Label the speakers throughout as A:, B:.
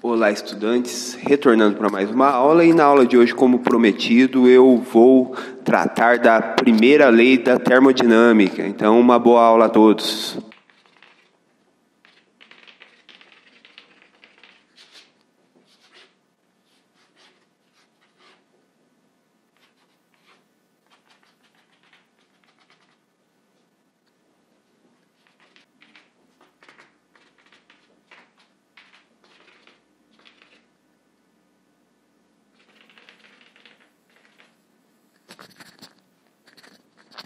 A: Olá, estudantes, retornando para mais uma aula, e na aula de hoje, como prometido, eu vou tratar da primeira lei da termodinâmica. Então, uma boa aula a todos.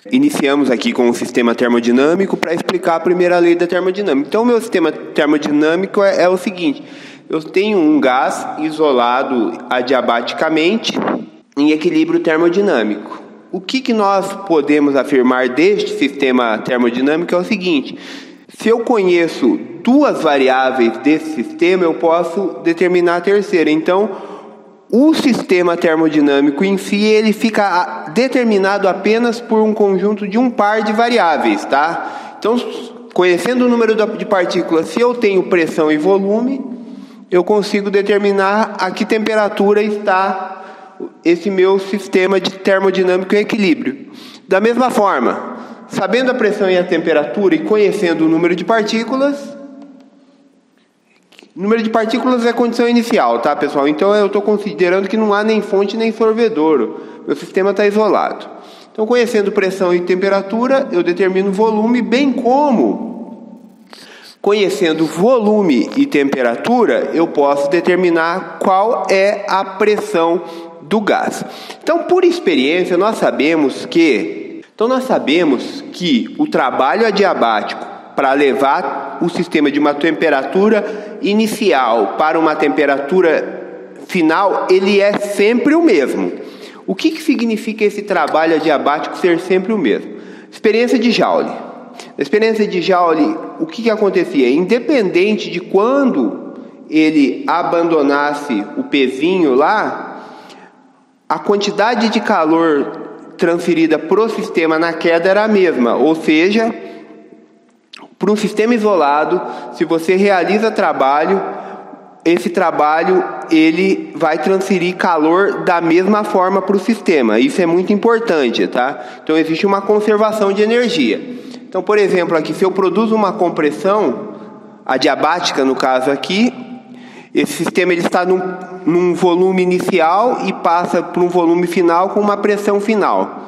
A: Iniciamos aqui com o sistema termodinâmico para explicar a primeira lei da termodinâmica. Então, o meu sistema termodinâmico é o seguinte: eu tenho um gás isolado adiabaticamente em equilíbrio termodinâmico. O que nós podemos afirmar deste sistema termodinâmico é o seguinte: se eu conheço duas variáveis desse sistema, eu posso determinar a terceira. Então, o sistema termodinâmico em si, ele fica determinado apenas por um conjunto de um par de variáveis, tá? Então, conhecendo o número de partículas, se eu tenho pressão e volume, eu consigo determinar a que temperatura está esse meu sistema de termodinâmico em equilíbrio. Da mesma forma, sabendo a pressão e a temperatura e conhecendo o número de partículas, número de partículas é a condição inicial, tá, pessoal? Então, eu estou considerando que não há nem fonte nem sorvedouro. Meu sistema está isolado. Então, conhecendo pressão e temperatura, eu determino volume, bem como, conhecendo volume e temperatura, eu posso determinar qual é a pressão do gás. Então, por experiência, nós sabemos que o trabalho adiabático para levar o sistema de uma temperatura inicial para uma temperatura final, ele é sempre o mesmo. O que significa esse trabalho adiabático ser sempre o mesmo? Experiência de Joule. Na experiência de Joule, o que acontecia? Independente de quando ele abandonasse o pezinho lá, a quantidade de calor transferida para o sistema na queda era a mesma, ou seja, para um sistema isolado, se você realiza trabalho, esse trabalho ele vai transferir calor da mesma forma para o sistema. Isso é muito importante, tá? Então, existe uma conservação de energia. Então, por exemplo, aqui, se eu produzo uma compressão adiabática, no caso aqui, esse sistema ele está num volume inicial e passa para um volume final com uma pressão final.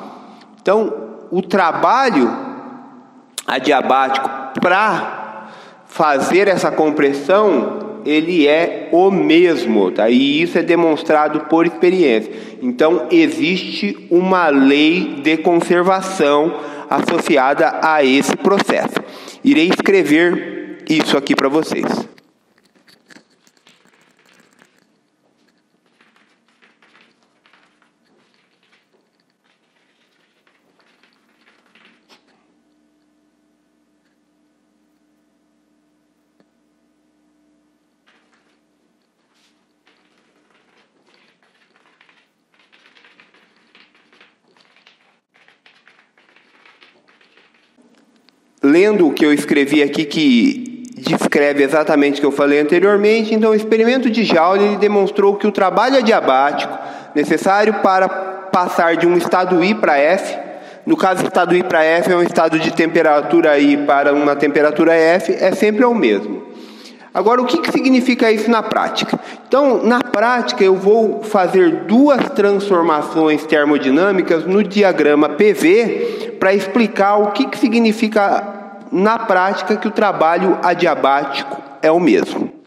A: Então, o trabalho adiabático para fazer essa compressão, ele é o mesmo, tá? E isso é demonstrado por experiência. Então, existe uma lei de conservação associada a esse processo. Irei escrever isso aqui para vocês. Lendo o que eu escrevi aqui, que descreve exatamente o que eu falei anteriormente, então o experimento de Joule ele demonstrou que o trabalho adiabático necessário para passar de um estado I para F, no caso, estado I para F é um estado de temperatura I para uma temperatura F, é sempre o mesmo. Agora, o que significa isso na prática? Então, na prática, eu vou fazer duas transformações termodinâmicas no diagrama PV para explicar o que significa na prática que o trabalho adiabático é o mesmo.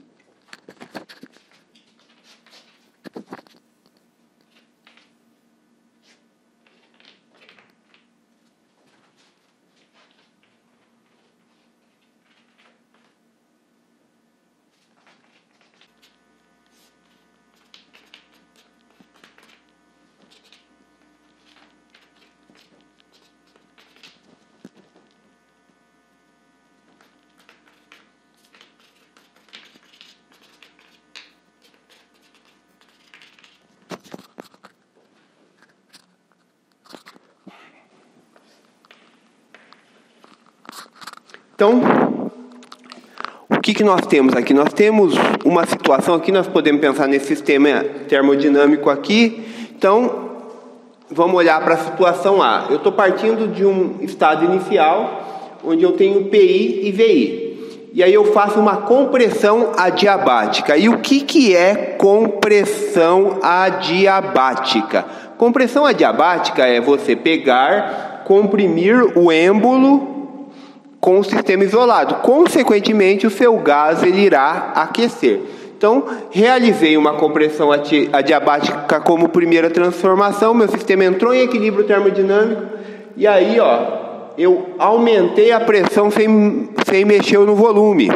A: Então, que nós temos aqui? Nós temos uma situação aqui, nós podemos pensar nesse sistema termodinâmico aqui. Então, vamos olhar para a situação A. Eu estou partindo de um estado inicial, onde eu tenho PI e VI. E aí eu faço uma compressão adiabática. E o que é compressão adiabática? Compressão adiabática é você pegar, comprimir o êmbolo com o sistema isolado. Consequentemente, o seu gás ele irá aquecer. Então, realizei uma compressão adiabática como primeira transformação, meu sistema entrou em equilíbrio termodinâmico, e aí, eu aumentei a pressão sem mexer no volume.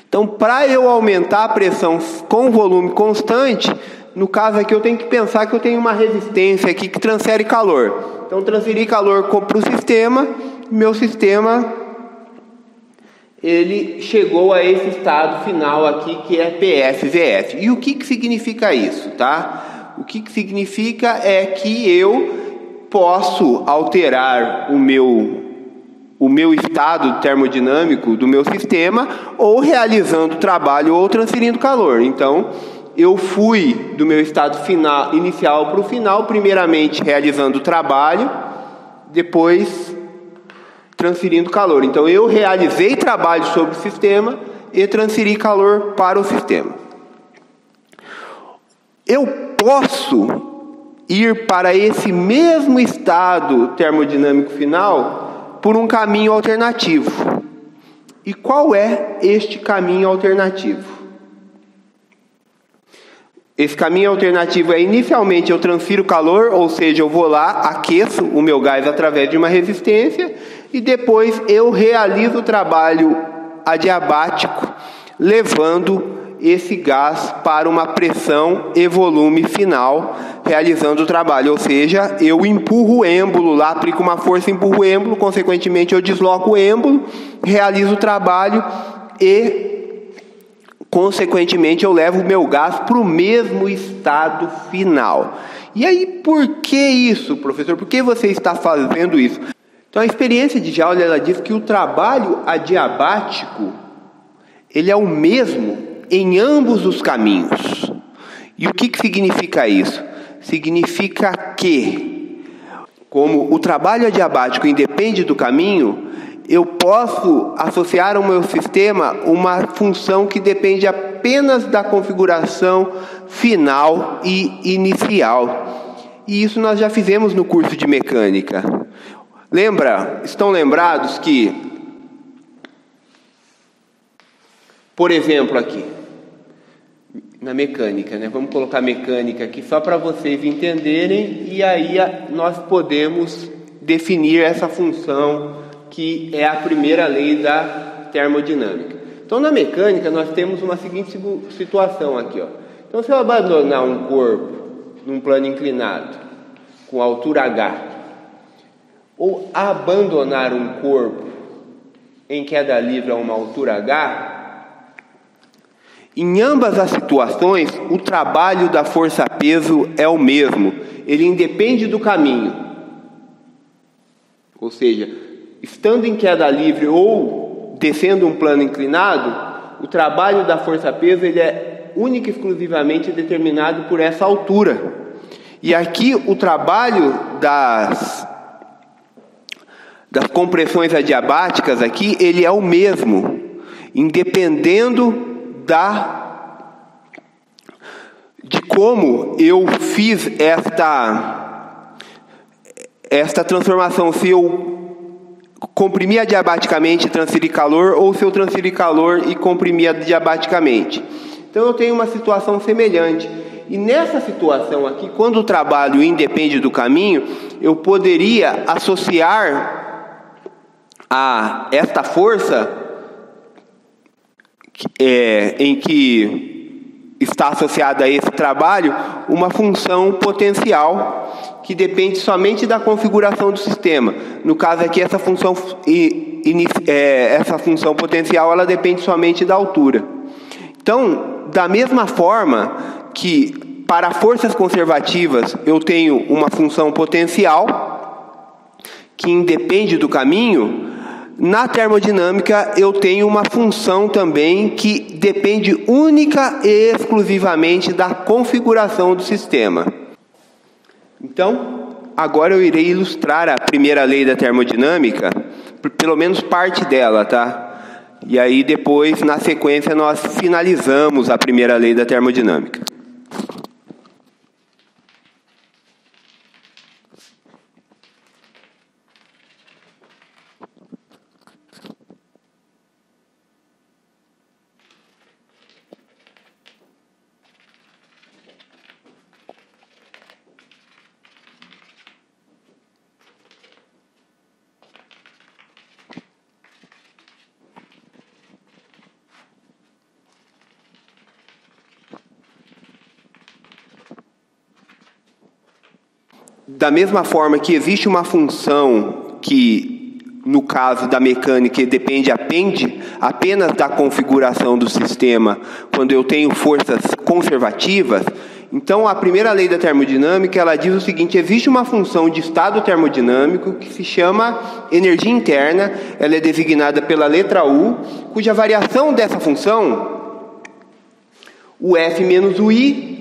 A: Então, para eu aumentar a pressão com volume constante, no caso aqui eu tenho que pensar que eu tenho uma resistência aqui que transfere calor. Então, transferi calor para o sistema, meu sistema ele chegou a esse estado final aqui, que é PF-VF. E o que significa isso, tá? O que significa é que eu posso alterar o meu estado termodinâmico do meu sistema, ou realizando trabalho ou transferindo calor. Então, eu fui do meu estado inicial para o final, primeiramente realizando trabalho, depois transferindo calor. Então, eu realizei trabalho sobre o sistema e transferi calor para o sistema. Eu posso ir para esse mesmo estado termodinâmico final por um caminho alternativo. E qual é este caminho alternativo? Esse caminho alternativo é, inicialmente, eu transfiro calor, ou seja, eu vou lá, aqueço o meu gás através de uma resistência, e depois eu realizo o trabalho adiabático, levando esse gás para uma pressão e volume final, realizando o trabalho. Ou seja, eu empurro o êmbolo lá, aplico uma força, empurro o êmbolo, consequentemente eu desloco o êmbolo, realizo o trabalho e, consequentemente, eu levo o meu gás para o mesmo estado final. E aí, por que isso, professor? Por que você está fazendo isso? Então, a experiência de Joule, ela diz que o trabalho adiabático, ele é o mesmo em ambos os caminhos. E o que significa isso? Significa que, como o trabalho adiabático independe do caminho, eu posso associar ao meu sistema uma função que depende apenas da configuração final e inicial. E isso nós já fizemos no curso de mecânica. Estão lembrados que, por exemplo, aqui, na mecânica, vamos colocar mecânica aqui só para vocês entenderem, e aí nós podemos definir essa função que é a primeira lei da termodinâmica. Então, na mecânica, nós temos uma seguinte situação aqui. Então, se eu abandonar um corpo num plano inclinado, com altura h, ou abandonar um corpo em queda livre a uma altura h, em ambas as situações, o trabalho da força-peso é o mesmo. Ele independe do caminho. Ou seja, estando em queda livre ou descendo um plano inclinado, o trabalho da força-peso ele é única e exclusivamente determinado por essa altura. E aqui o trabalho das compressões adiabáticas aqui, ele é o mesmo, independendo de como eu fiz esta transformação, se eu comprimi adiabaticamente e transferi calor, ou se eu transferi calor e comprimi adiabaticamente. Então eu tenho uma situação semelhante. E nessa situação aqui, quando o trabalho independe do caminho, eu poderia associar a esta força em que está associada a esse trabalho uma função potencial que depende somente da configuração do sistema. No caso aqui, essa função potencial ela depende somente da altura. Então, da mesma forma que para forças conservativas eu tenho uma função potencial que independe do caminho, Na termodinâmica eu tenho uma função também que depende única e exclusivamente da configuração do sistema. Então, agora eu irei ilustrar a primeira lei da termodinâmica, pelo menos parte dela, tá? E aí depois, na sequência, nós finalizamos a primeira lei da termodinâmica. Da mesma forma que existe uma função que, no caso da mecânica, depende apenas da configuração do sistema, quando eu tenho forças conservativas, então a primeira lei da termodinâmica ela diz o seguinte: existe uma função de estado termodinâmico que se chama energia interna, ela é designada pela letra U, cuja variação dessa função, o F menos o I,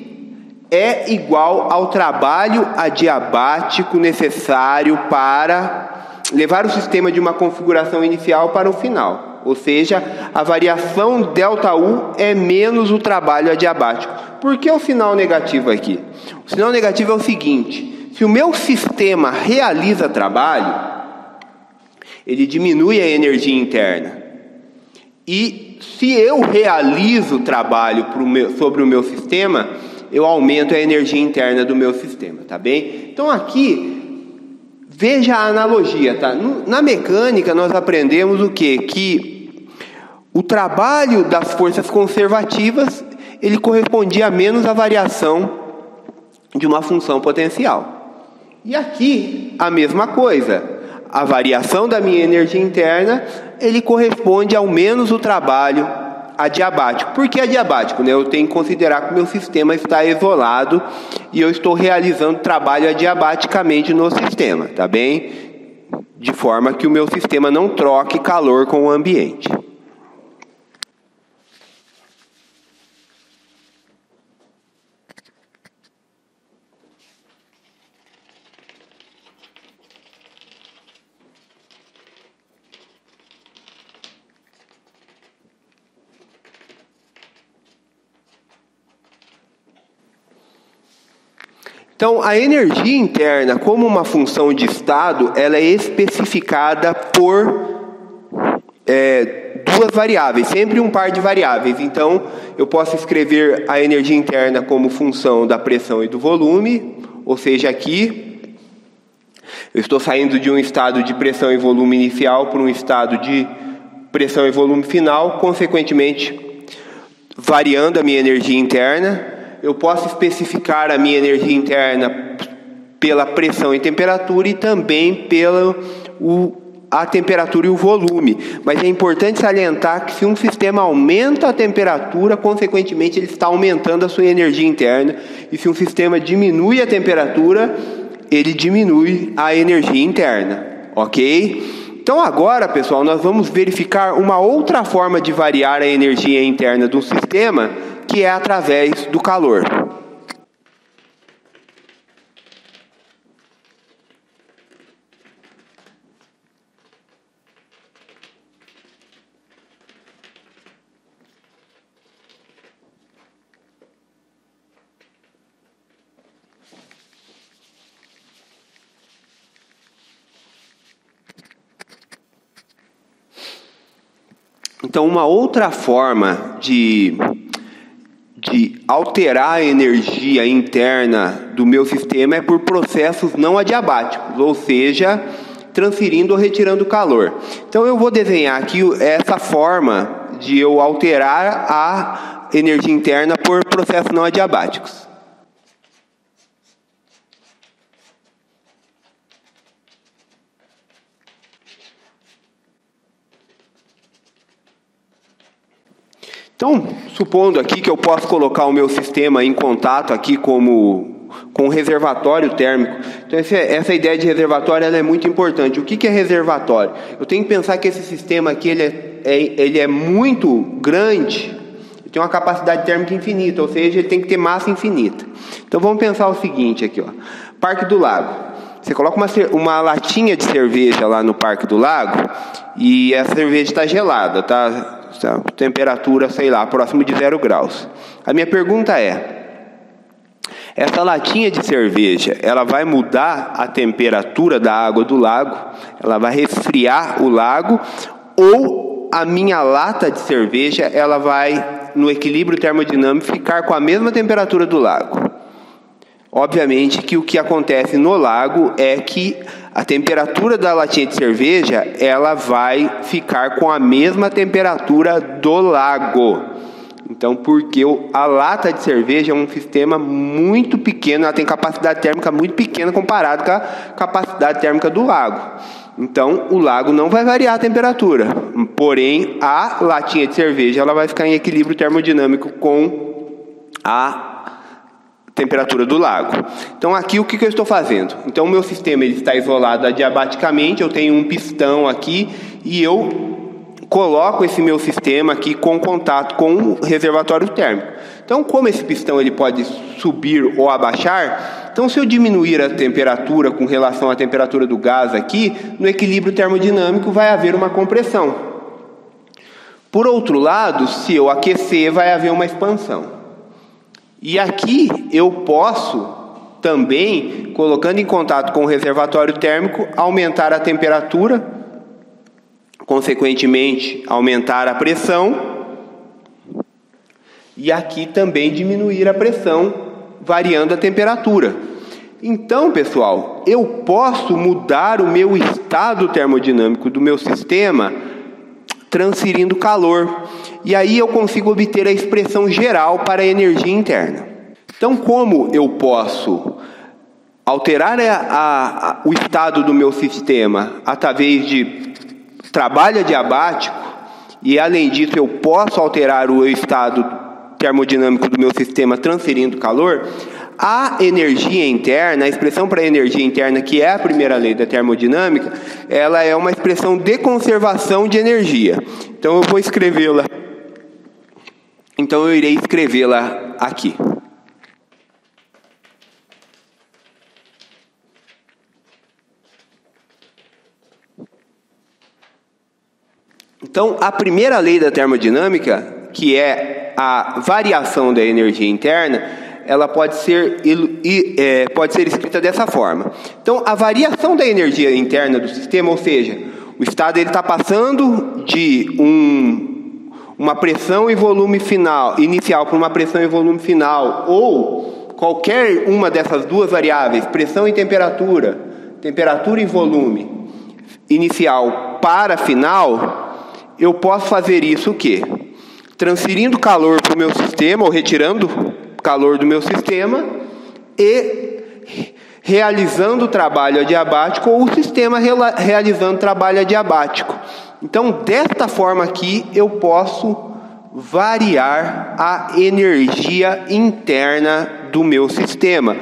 A: é igual ao trabalho adiabático necessário para levar o sistema de uma configuração inicial para o final. Ou seja, a variação ΔU é menos o trabalho adiabático. Por que o sinal negativo aqui? O sinal negativo é o seguinte: se o meu sistema realiza trabalho, ele diminui a energia interna. E se eu realizo trabalho sobre o meu sistema, eu aumento a energia interna do meu sistema, tá bem? Então aqui, veja a analogia, tá? Na mecânica nós aprendemos o quê? Que o trabalho das forças conservativas, ele correspondia a menos a variação de uma função potencial. E aqui, a mesma coisa. A variação da minha energia interna, ele corresponde ao menos o trabalho adiabático. Por que adiabático? Eu tenho que considerar que o meu sistema está isolado e eu estou realizando trabalho adiabaticamente no sistema, tá bem? De forma que o meu sistema não troque calor com o ambiente. Então, a energia interna, como uma função de estado, ela é especificada por duas variáveis, sempre um par de variáveis. Então, eu posso escrever a energia interna como função da pressão e do volume, ou seja, aqui eu estou saindo de um estado de pressão e volume inicial para um estado de pressão e volume final, consequentemente, variando a minha energia interna. Eu posso especificar a minha energia interna pela pressão e temperatura e também pela a temperatura e o volume. Mas é importante salientar que se um sistema aumenta a temperatura, consequentemente ele está aumentando a sua energia interna. E se um sistema diminui a temperatura, ele diminui a energia interna. Ok? Então agora, pessoal, nós vamos verificar uma outra forma de variar a energia interna do sistema, que é através do calor. Então, uma outra forma de alterar a energia interna do meu sistema é por processos não adiabáticos, ou seja, transferindo ou retirando calor. Então eu vou desenhar aqui essa forma de eu alterar a energia interna por processos não adiabáticos. Então, supondo aqui que eu posso colocar o meu sistema em contato aqui como com o reservatório térmico. Então essa ideia de reservatório ela é muito importante. O que é reservatório? Eu tenho que pensar que esse sistema aqui ele é muito grande, tem uma capacidade térmica infinita, ou seja, ele tem que ter massa infinita. Então vamos pensar o seguinte aqui, ó. Parque do Lago. Você coloca uma latinha de cerveja lá no Parque do Lago e a cerveja está gelada, tá? Temperatura, sei lá, próximo de 0 graus. A minha pergunta é: essa latinha de cerveja, ela vai mudar a temperatura da água do lago? Ela vai resfriar o lago? Ou a minha lata de cerveja, ela vai, no equilíbrio termodinâmico, ficar com a mesma temperatura do lago? Obviamente que o que acontece no lago é que a temperatura da latinha de cerveja, ela vai ficar com a mesma temperatura do lago. Então, porque a lata de cerveja é um sistema muito pequeno, ela tem capacidade térmica muito pequena comparado com a capacidade térmica do lago. Então, o lago não vai variar a temperatura, porém, a latinha de cerveja ela vai ficar em equilíbrio termodinâmico com a temperatura do lago. Então aqui o que eu estou fazendo? Então o meu sistema ele está isolado adiabaticamente, eu tenho um pistão aqui e eu coloco esse meu sistema aqui com contato com o reservatório térmico. Então como esse pistão ele pode subir ou abaixar, então se eu diminuir a temperatura com relação à temperatura do gás aqui, no equilíbrio termodinâmico vai haver uma compressão. Por outro lado, se eu aquecer, vai haver uma expansão. E aqui eu posso também, colocando em contato com o reservatório térmico, aumentar a temperatura, consequentemente aumentar a pressão, e aqui também diminuir a pressão, variando a temperatura. Então, pessoal, eu posso mudar o meu estado termodinâmico do meu sistema transferindo calor. E aí eu consigo obter a expressão geral para a energia interna. Então, como eu posso alterar o estado do meu sistema através de trabalho adiabático, e além disso eu posso alterar o estado termodinâmico do meu sistema transferindo calor, a energia interna, a expressão para a energia interna, que é a primeira lei da termodinâmica, ela é uma expressão de conservação de energia. Então eu vou escrevê-la. Então eu irei escrevê-la aqui. Então a primeira lei da termodinâmica, que é a variação da energia interna, ela pode ser escrita dessa forma. Então, a variação da energia interna do sistema, ou seja, o estado está passando de uma pressão e volume final, inicial para uma pressão e volume final, ou qualquer uma dessas duas variáveis, pressão e temperatura, temperatura e volume, inicial para final, eu posso fazer isso o quê? Transferindo calor para o meu sistema, ou retirando calor do meu sistema e realizando trabalho adiabático, ou o sistema realizando trabalho adiabático. Então, desta forma aqui, eu posso variar a energia interna do meu sistema.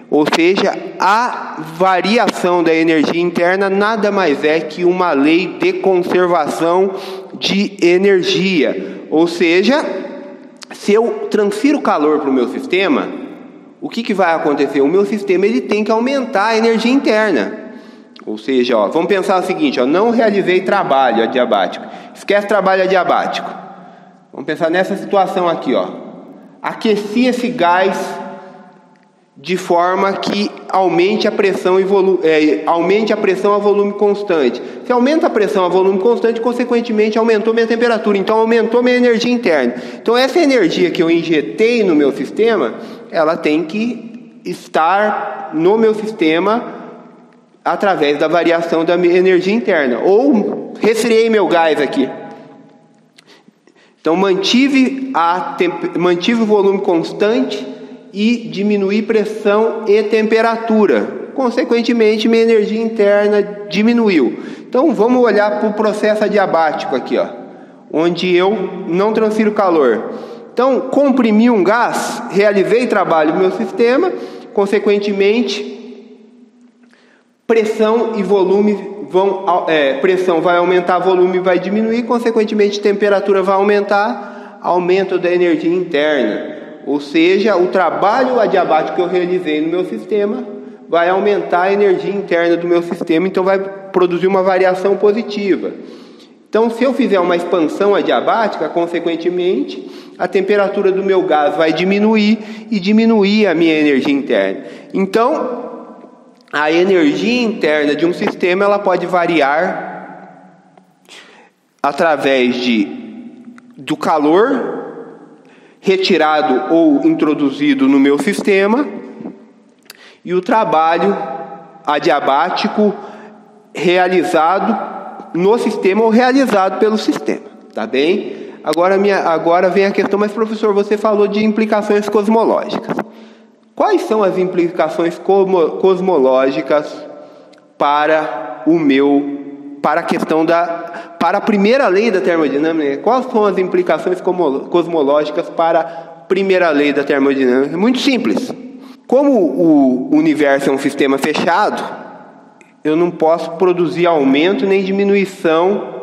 A: Ou seja, a variação da energia interna nada mais é que uma lei de conservação de energia. Ou seja, se eu transfiro calor para o meu sistema, o que vai acontecer? O meu sistema ele tem que aumentar a energia interna. Ou seja, vamos pensar o seguinte, não realizei trabalho adiabático. Esquece trabalho adiabático. Vamos pensar nessa situação aqui. Aqueci esse gás de forma que aumente a pressão a volume constante. Se aumenta a pressão a volume constante, consequentemente aumentou minha temperatura, então aumentou minha energia interna. Então essa energia que eu injetei no meu sistema, ela tem que estar no meu sistema através da variação da minha energia interna. Ou resfriei meu gás aqui. Então mantive o volume constante e diminuir pressão e temperatura. Consequentemente, minha energia interna diminuiu. Então, vamos olhar para o processo adiabático aqui, onde eu não transfiro calor. Então, comprimi um gás, realizei trabalho no meu sistema, consequentemente, pressão e volume pressão vai aumentar, volume vai diminuir, consequentemente, temperatura vai aumentar, aumento da energia interna. Ou seja, o trabalho adiabático que eu realizei no meu sistema vai aumentar a energia interna do meu sistema, então vai produzir uma variação positiva. Então, se eu fizer uma expansão adiabática, consequentemente, a temperatura do meu gás vai diminuir e diminuir a minha energia interna. Então, a energia interna de um sistema ela pode variar através do calor retirado ou introduzido no meu sistema e o trabalho adiabático realizado no sistema ou realizado pelo sistema, tá bem? Agora vem a questão, mas professor, você falou de implicações cosmológicas. Quais são as implicações cosmológicas para a questão para a primeira lei da termodinâmica? Quais são as implicações cosmológicas para a primeira lei da termodinâmica? É muito simples. Como o universo é um sistema fechado, eu não posso produzir aumento nem diminuição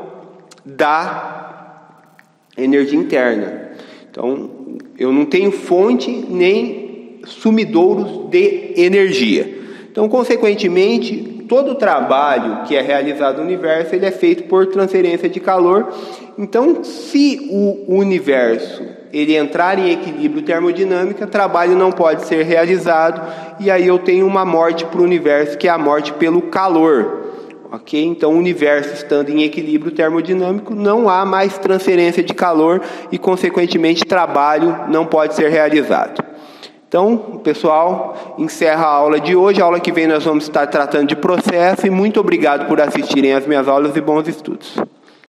A: da energia interna. Então, eu não tenho fonte nem sumidouros de energia. Então, consequentemente, todo o trabalho que é realizado no universo ele é feito por transferência de calor. Então, se o universo ele entrar em equilíbrio termodinâmico, o trabalho não pode ser realizado, e aí eu tenho uma morte para o universo, que é a morte pelo calor. Ok? Então, o universo estando em equilíbrio termodinâmico, não há mais transferência de calor e, consequentemente, trabalho não pode ser realizado. Então, pessoal, encerra a aula de hoje. A aula que vem nós vamos estar tratando de processo, e muito obrigado por assistirem às minhas aulas e bons estudos.